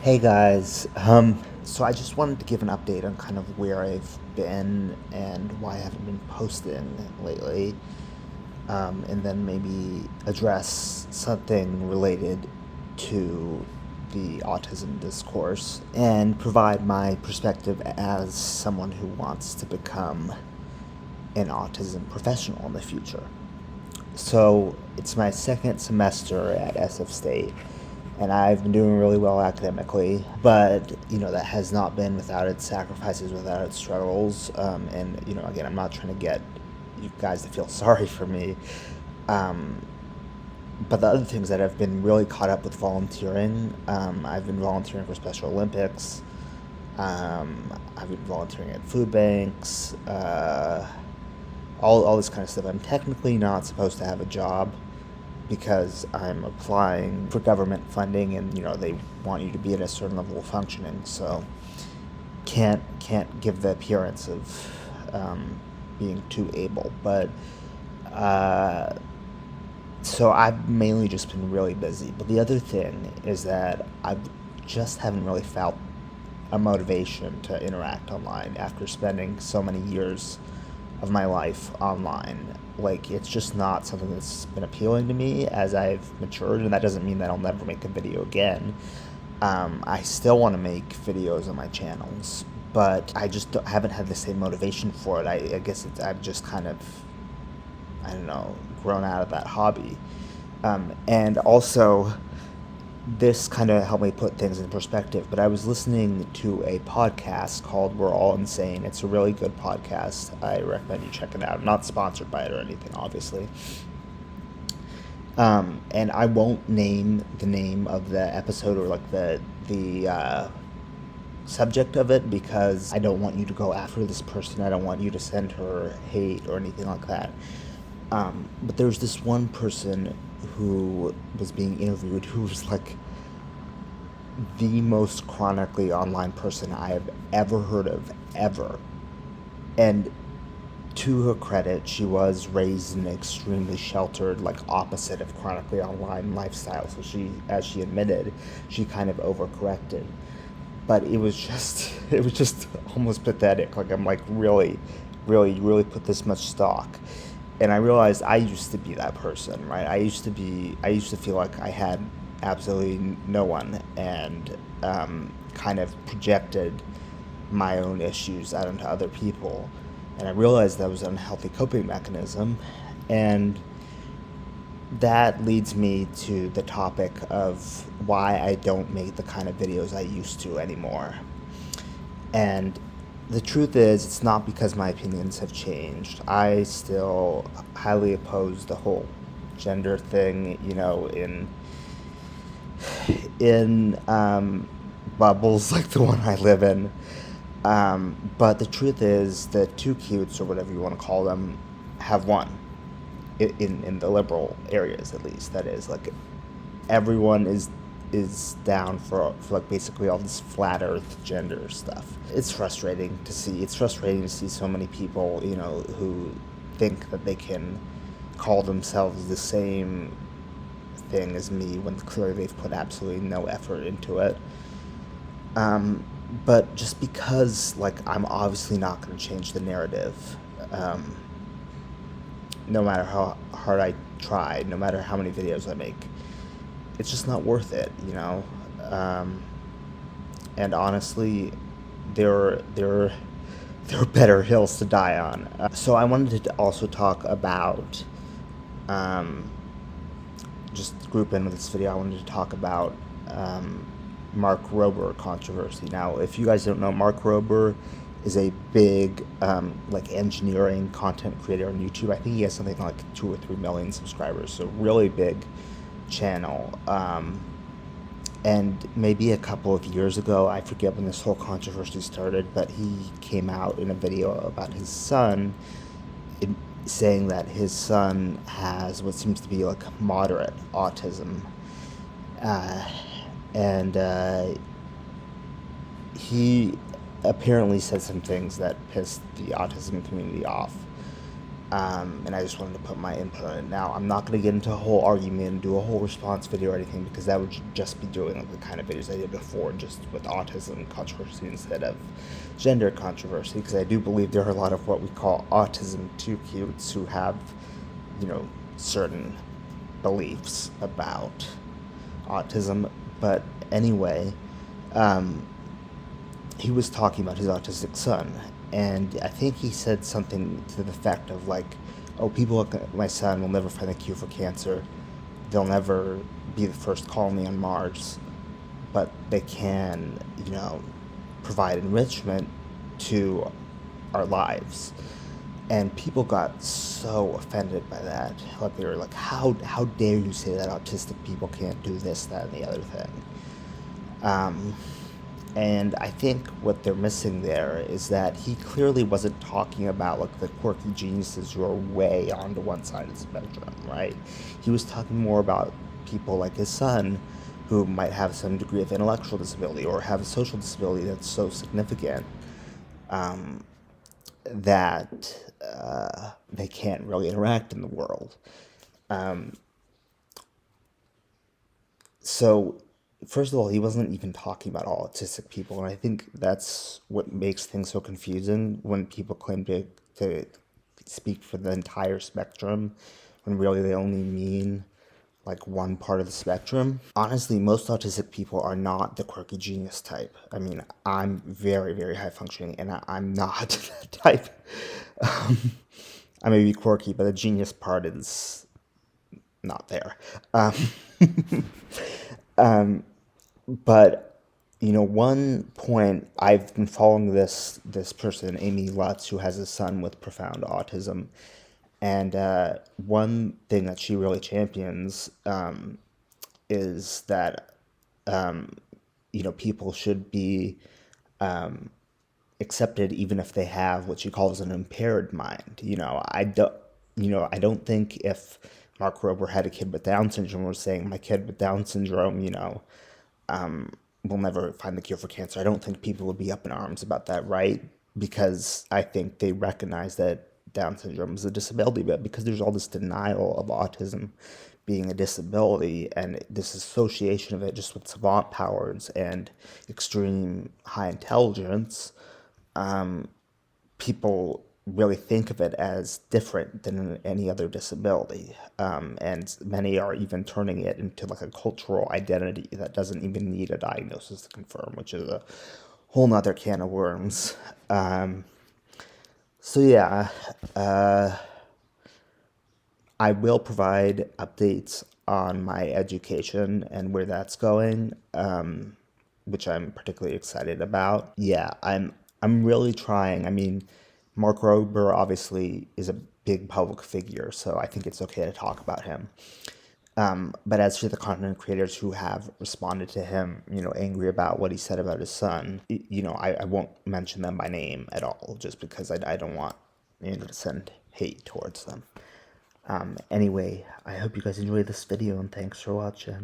Hey guys, so I just wanted to give an update on kind of where I've been and why I haven't been posting lately, and then maybe address something related to the autism discourse and provide my perspective as someone who wants to become an autism professional in the future. So it's my second semester at SF State, and I've been doing really well academically, but that has not been without its sacrifices, without its struggles. And again, I'm not trying to get you guys to feel sorry for me. Um, but the other things that I've been really caught up with volunteering. I've been volunteering for Special Olympics. I've been volunteering at food banks. All this kind of stuff. I'm technically not supposed to have a job because I'm applying for government funding, and they want you to be at a certain level of functioning. So can't give the appearance of being too able. But so I've mainly just been really busy. But the other thing is that I just haven't really felt a motivation to interact online after spending so many years of my life online. Like, it's just not something that's been appealing to me as I've matured, and that doesn't mean that I'll never make a video again. I still want to make videos on my channels, but I just haven't had the same motivation for it. I guess I've just kind of, I don't know, grown out of that hobby. And also, this kind of helped me put things in perspective. But I was listening to a podcast called We're All Insane. It's a really good podcast. I recommend you check it out. I'm not sponsored by it or anything, obviously. And I won't name the name of the episode or like the subject of it, because I don't want you to go after this person. I don't want you to send her hate or anything like that. But there's this one person who was being interviewed who was like the most chronically online person I have ever heard of, ever. And to her credit, she was raised in an extremely sheltered, like opposite of chronically online lifestyle. So she, as she admitted, she kind of overcorrected. But it was just almost pathetic. Like, I'm like, really, really, you really put this much stock. And I realized I used to be that person, right? I used to feel like I had absolutely no one, and kind of projected my own issues out onto other people. And I realized that was an unhealthy coping mechanism. And that leads me to the topic of why I don't make the kind of videos I used to anymore. And the truth is, it's not because my opinions have changed. I still highly oppose the whole gender thing, in bubbles like the one I live in. But the truth is, the two cutes, or whatever you want to call them, have won in the liberal areas, at least. That is, like, everyone is down for like basically all this flat earth gender stuff. It's frustrating to see. It's frustrating to see so many people, who think that they can call themselves the same thing as me when clearly they've put absolutely no effort into it. But just because, like, I'm obviously not going to change the narrative, no matter how hard I try, no matter how many videos I make, it's just not worth it, and honestly, there are better hills to die on. So I wanted to also talk about, just group in with this video. I wanted to talk about Mark Rober controversy. Now, if you guys don't know, Mark Rober is a big like engineering content creator on YouTube. I think he has something like 2 or 3 million subscribers, so really big channel. And maybe a couple of years ago, I forget when this whole controversy started, but he came out in a video about his son, saying that his son has what seems to be like moderate autism. And he apparently said some things that pissed the autism community off. And I just wanted to put my input on it. Now, I'm not going to get into a whole argument and do a whole response video or anything, because that would just be doing like the kind of videos I did before, just with autism controversy instead of gender controversy, because I do believe there are a lot of what we call autism 2Qs who have, certain beliefs about autism. But anyway, um, he was talking about his autistic son, and I think he said something to the effect of like, "Oh, people like my son will never find a cure for cancer. They'll never be the first colony on Mars, but they can, provide enrichment to our lives." And people got so offended by that. Like they were like, "How dare you say that autistic people can't do this, that, and the other thing?" Um, and I think what they're missing there is that he clearly wasn't talking about like the quirky geniuses who are way onto one side of the spectrum, right? He was talking more about people like his son who might have some degree of intellectual disability or have a social disability that's so significant um, that they can't really interact in the world. Um, so first of all, he wasn't even talking about all autistic people, and I think that's what makes things so confusing when people claim to speak for the entire spectrum, when really they only mean like one part of the spectrum. Honestly, most autistic people are not the quirky genius type. I mean, I'm very, very high functioning, and I'm not that type. Um, I may be quirky, but the genius part is not there. Um, But one point, I've been following this person, Amy Lutz, who has a son with profound autism, and one thing that she really champions is that people should be accepted even if they have what she calls an impaired mind. I don't think if Mark Rober had a kid with Down syndrome, was saying my kid with Down syndrome, will never find the cure for cancer. I don't think people would be up in arms about that, right? Because I think they recognize that Down syndrome is a disability, but because there's all this denial of autism being a disability and this association of it just with savant powers and extreme high intelligence, people really think of it as different than any other disability. And many are even turning it into like a cultural identity that doesn't even need a diagnosis to confirm, which is a whole nother can of worms. So yeah, I will provide updates on my education and where that's going, which I'm particularly excited about. Yeah, I'm really trying. I mean, Mark Rober obviously is a big public figure, so I think it's okay to talk about him. But as for the content creators who have responded to him, angry about what he said about his son, I won't mention them by name at all, just because I don't want to send hate towards them. Anyway, I hope you guys enjoyed this video, and thanks for watching.